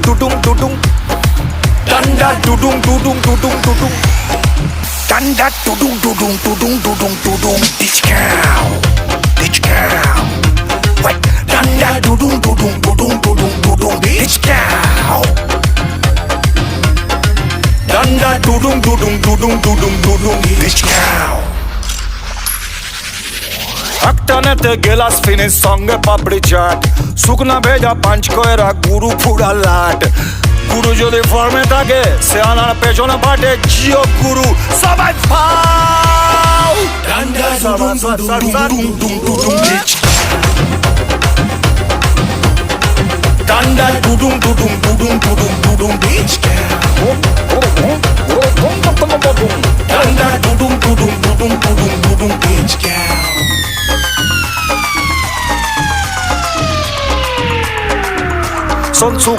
tudung tudung. Danda tudung tudung tudung tudung. Danda tudung tudung tudung tudung tudung. Ditch cow, ditch cow. What? Danda tudung tudung tudung tudung tudung. Ditch cow. Danda tudung tudung tudung tudung tudung. Ditch cow. একটানেতে গেলাস finish সঙ্গে পাপড়ি চাট শুকনা ভেজা পাঁচ কয়রা গুরু পুরা লাট গুরু যদি ফর্মে থাকে সে আনার পেছনে পাটে জিও গুরু সবাই ফাও ডান্ডা দুদুম দুদুম দুদুম দুদুম ডান্ডা দুদুম দুদুম